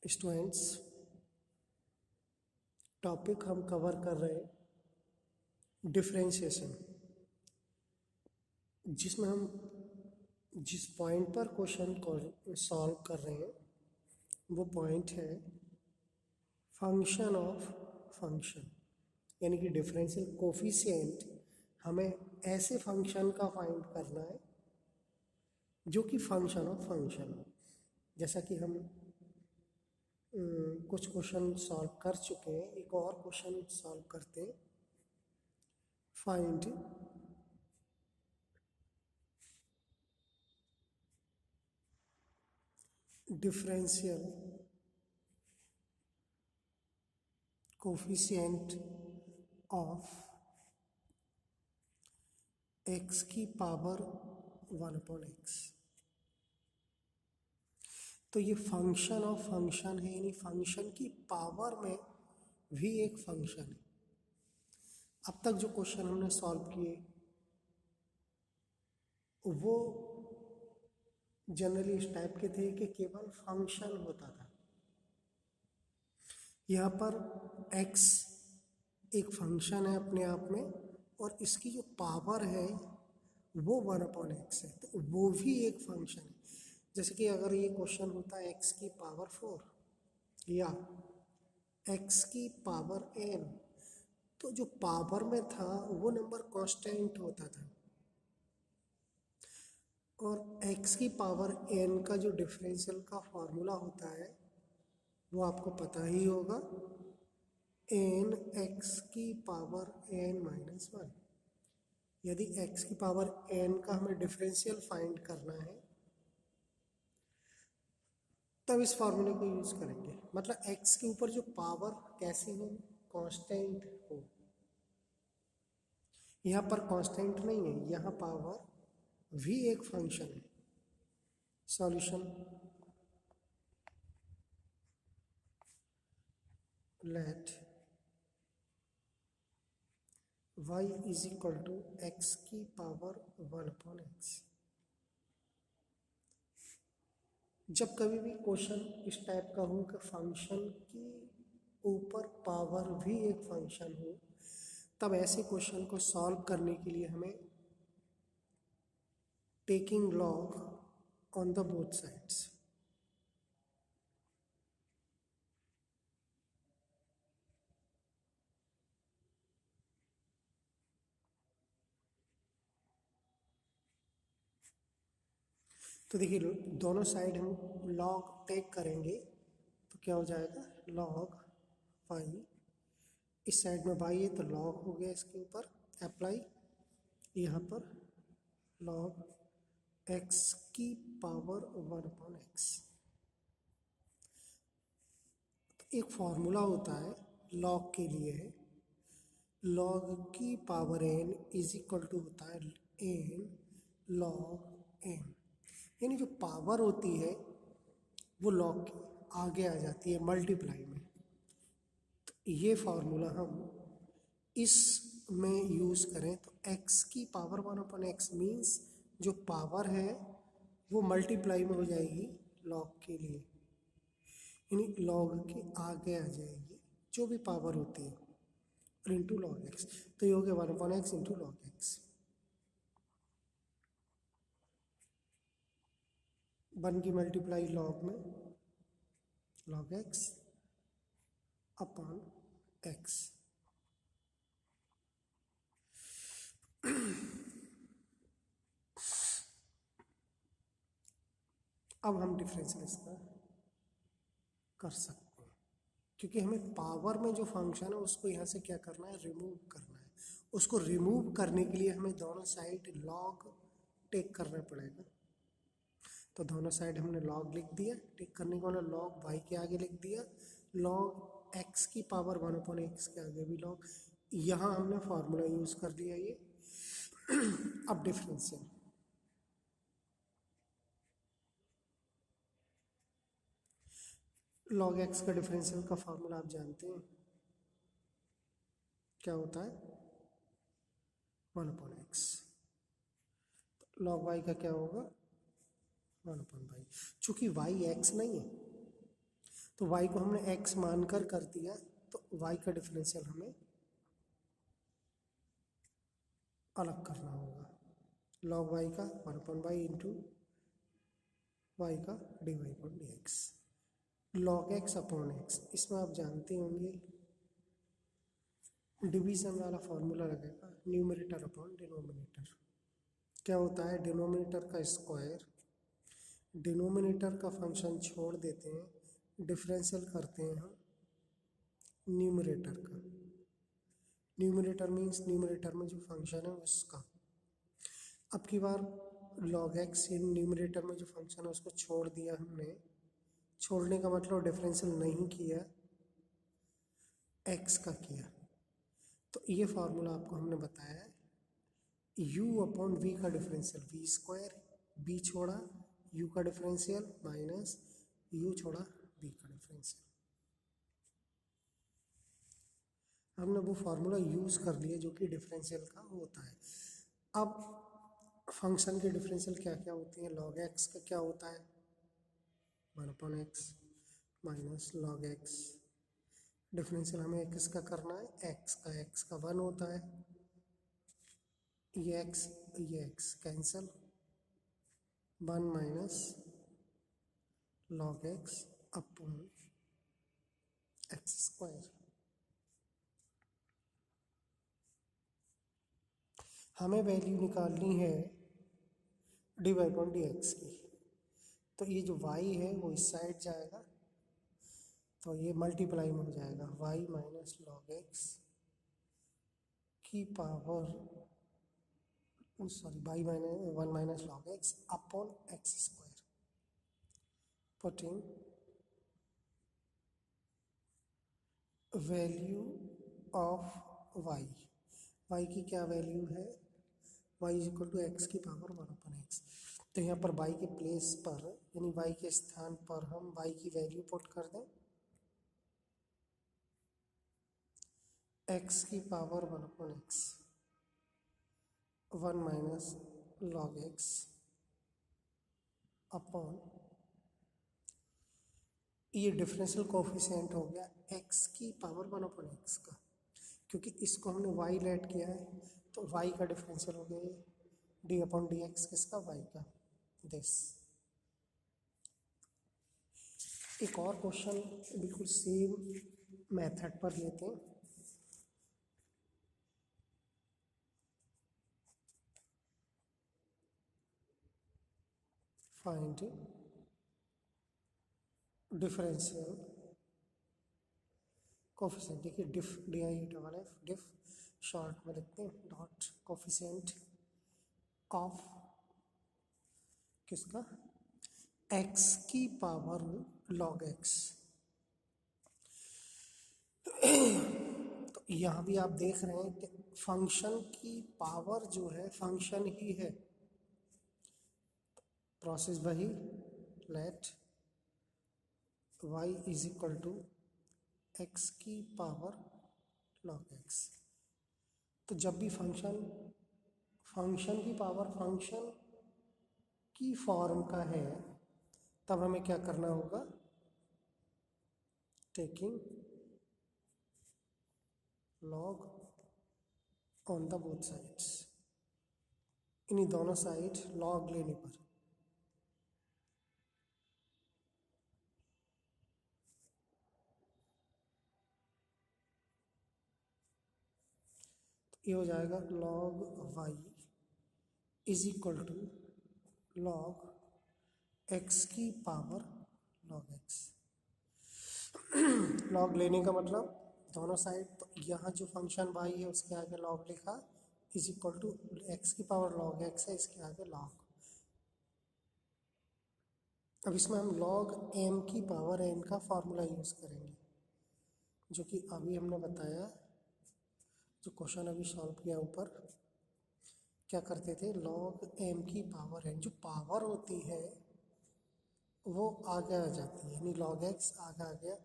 Students, topic हम cover कर रहे हैं डिफरेंशिएशन, जिसमें हम जिस पॉइंट पर क्वेश्चन को सॉल्व कर रहे हैं वो पॉइंट है फंक्शन ऑफ फंक्शन, यानी कि डिफरेंशियल कोफिशिएंट। हमें ऐसे फंक्शन का फाइंड करना है जो कि फंक्शन ऑफ फंक्शन हो। जैसा कि हम कुछ क्वेश्चन सॉल्व कर चुके हैं, एक और क्वेश्चन सॉल्व करते हैं। Find differential coefficient of x की पावर 1/x। तो ये फंक्शन ऑफ फंक्शन है, यानी फंक्शन की पावर में भी एक फंक्शन है। अब तक जो क्वेश्चन हमने सॉल्व किए वो जनरली इस टाइप के थे कि केवल फंक्शन होता था। यहाँ पर x एक फंक्शन है अपने आप में, और इसकी जो पावर है वो 1/x है, तो वो भी एक फंक्शन है। जैसे कि अगर ये क्वेश्चन होता है x की पावर 4 या x की पावर n, तो जो पावर में था वो नंबर कांस्टेंट होता था, और x की पावर n का जो डिफरेंशियल का फॉर्मूला होता है वो आपको पता ही होगा, n x की पावर n-1। यदि x की पावर n का हमें डिफरेंशियल फाइंड करना है तब इस फॉर्मूले को यूज करेंगे। मतलब x के ऊपर जो पावर कैसी हो, कांस्टेंट हो। यहाँ पर कांस्टेंट नहीं है, यहाँ पावर भी एक फंक्शन है। Solution, let y is equal to x की पावर 1/x। जब कभी भी क्वेश्चन इस टाइप का हो कि फंक्शन की ऊपर पावर भी एक फंक्शन हो, तब ऐसे क्वेश्चन को सॉल्व करने के लिए हमें taking log on the both sides. तो देखिए, दोनों साइड हम लॉग टेक करेंगे तो क्या हो जाएगा, लॉग y। इस साइड में y है तो लॉग हो गया, इसके ऊपर अप्लाई, यहाँ पर लॉग x की पावर 1/x। तो एक फॉर्मूला होता है लॉग के लिए है, लॉग की power n is equal to होता है n लॉग n। यानी जो पावर होती है वो लॉग के आगे आ जाती है मल्टीप्लाई में। तो ये फॉर्मूला हम इस में यूज़ करें तो x की पावर 1/x मीन्स जो पावर है वो मल्टीप्लाई में हो जाएगी लॉग के लिए, यानी लॉग के आगे आ जाएगी जो भी पावर होती है, और इंटू लॉग एक्स। तो ये हो गया 1/x इंटू लॉग एक्स। 1 की मल्टीप्लाई लॉग में लॉग एक्स अपॉन एक्स। अब हम डिफरेंशियल इसका कर सकते हैं, क्योंकि हमें पावर में जो फंक्शन है उसको यहाँ से क्या करना है, रिमूव करना है। उसको रिमूव करने के लिए हमें दोनों साइड लॉग टेक करना पड़ेगा। तो दोनों साइड हमने लॉग लिख दिया, टेक करने को मतलब लॉग y के आगे लिख दिया, लॉग x की पावर 1/x के आगे भी लॉग। यहाँ हमने फॉर्मूला यूज कर दिया ये। अब डिफरेंशियल, लॉग x का डिफरेंशियल का फॉर्मूला आप जानते हैं क्या होता है, 1/x। लॉग y का क्या होगा, 1/y। चूंकि y x नहीं है तो y को हमने x मानकर कर दिया, तो y का डिफरेंशियल हमें अलग करना होगा। log y का 1/y इंटू y का dy/dx, log x upon x। इसमें आप जानते होंगे डिवीजन वाला फॉर्मूला लगेगा, न्यूमरेटर अपॉन डिनोमिनेटर। क्या होता है, डिनोमिनेटर का स्क्वायर, डिनोमिनेटर का फंक्शन छोड़ देते हैं, डिफरेंशियल करते हैं हम न्यूमरेटर का। न्यूमरेटर मीन्स न्यूमरेटर में जो फंक्शन है उसका। अब की बार log x इन न्यूमरेटर में जो फंक्शन है उसको छोड़ दिया हमने। छोड़ने का मतलब डिफरेंशियल नहीं किया, x का किया। तो ये फार्मूला आपको हमने बताया है, u अपॉन v का डिफरेंशियल v स्क्वायर, b छोड़ा u का डिफरेंशियल माइनस u छोड़ा v का डिफरेंशियल। हमने वो फार्मूला यूज कर लिया जो कि डिफरेंशियल का होता है। अब फंक्शन के डिफरेंशियल क्या क्या होती हैं, log x का क्या होता है 1/x minus log x। Differential हमें x का करना है, x का 1 होता है, ये x cancel, 1 minus log x upon x square. हमें वैल्यू निकालनी है dy/dx की। तो ये जो y है वो इस साइड जाएगा, तो ये मल्टीप्लाई में हो जाएगा y माइनस log x की power sorry y minus 1 minus log x upon x square. Putting value of y की क्या वैल्यू है, y is equal to x की पावर 1/x। तो यहाँ पर y के प्लेस पर यानी y के स्थान पर हम y की वैल्यू पुट कर दें, x की power 1/x 1 minus log x upon ये डिफरेंशियल कोफिशिएंट हो गया x की पावर 1/x का, क्योंकि इसको हमने y लेट किया है तो y का डिफरेंशियल हो गया d/dx किसका, y का। दिस एक और क्वेश्चन बिल्कुल सेम मेथड पर लेते हैं। Find differential coefficient. देखिए डिफ DIF डिफ शॉर्ट में लिखते हैं डॉट कोफिशिएंट ऑफ किसका, x की पावर log x। तो यहाँ भी आप देख रहे हैं कि फंक्शन की पावर जो है फंक्शन ही है, प्रोसेस वही, let y is equal to x की पावर log x। तो जब भी फंक्शन की पावर फंक्शन की फॉर्म का है तब हमें क्या करना होगा, taking log on the both sides, इन्हीं दोनों साइड log लेने पर। ये हो जाएगा log y is equal to log x की पावर log x। log लेने का मतलब दोनों साइड, तो यहाँ जो फंक्शन y है उसके आगे log लिखा इज इक्वल टू x की पावर log x है, इसके आगे log। अब इसमें हम log m की पावर n का फॉर्मूला यूज करेंगे, जो कि अभी हमने बताया, जो क्वेश्चन अभी सॉल्व किया ऊपर। क्या करते थे, log m की पावर n, जो पावर होती है वो आगे आ जाती है, यानी log x आगे आ गया,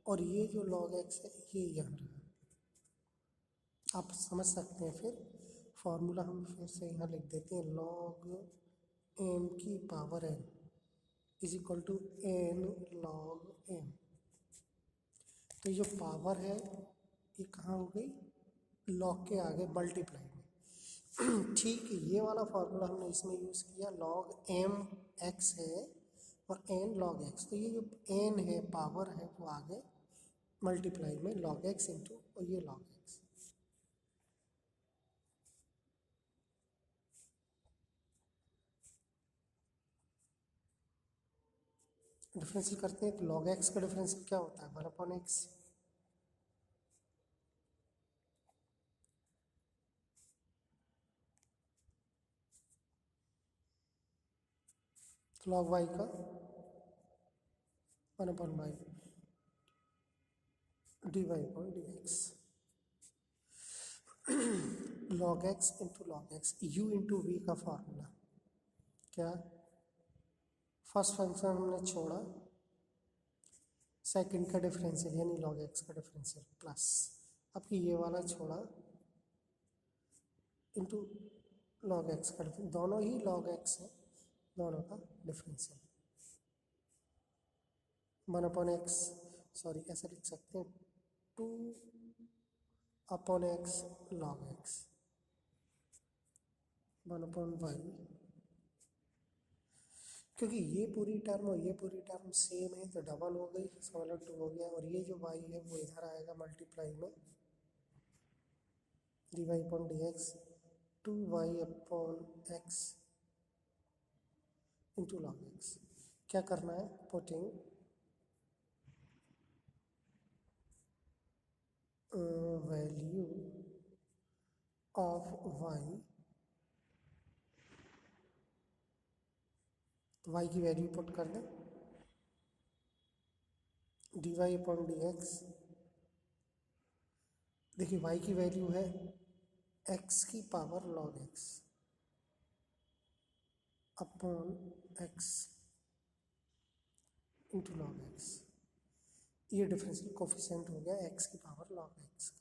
और ये जो log x है ये यहाँ रहा। आप समझ सकते हैं, फिर फॉर्मूला हम फिर से यहाँ लिख देते हैं, log m की power n is equal to n log m। तो ये जो पावर है ये कहाँ हो गई, लॉग के आगे मल्टीप्लाई में। ठीक ये वाला फॉर्मूला हमने इसमें यूज़ किया, लॉग एम एक्स है और एन लॉग एक्स, तो ये जो एन है पावर है वो आगे मल्टीप्लाई में लॉग एक्स इंटू और ये लॉग एक्स। डिफरेंशियल करते हैं तो लॉग एक्स का डिफरेंशियल क्या होता है, 1/x। लॉग वाई का 1/y dy upon D X. Log X into log X, u into V का फॉर्मूला क्या, फर्स्ट फंक्शन हमने छोड़ा, सेकंड का डिफरेंशियल यानी लॉग एक्स का डिफरेंशियल प्लस, अब ये वाला छोड़ा इंटू लॉग एक्स का डिफरेंशियल, दोनों ही लॉग एक्स है, दोनों का डिफरेंशियल 1/x, सॉरी ऐसे लिख सकते हैं 2/x log x 1/y, क्योंकि ये पूरी टर्म और ये पूरी टर्म सेम है तो डबल हो गई, इसका मतलब 2 हो गया, और ये जो y है वो इधर आएगा मल्टीप्लाई में dy upon D x 2y upon x into log x. क्या करना है, पुटिंग वैल्यू ऑफ y, तो y की वैल्यू पुट कर दें dy अपॉन डी एक्स, देखिए y की वैल्यू है x की power log x upon x into log x, ये डिफरेंशियल कोफिशिएंट हो गया x की पावर log x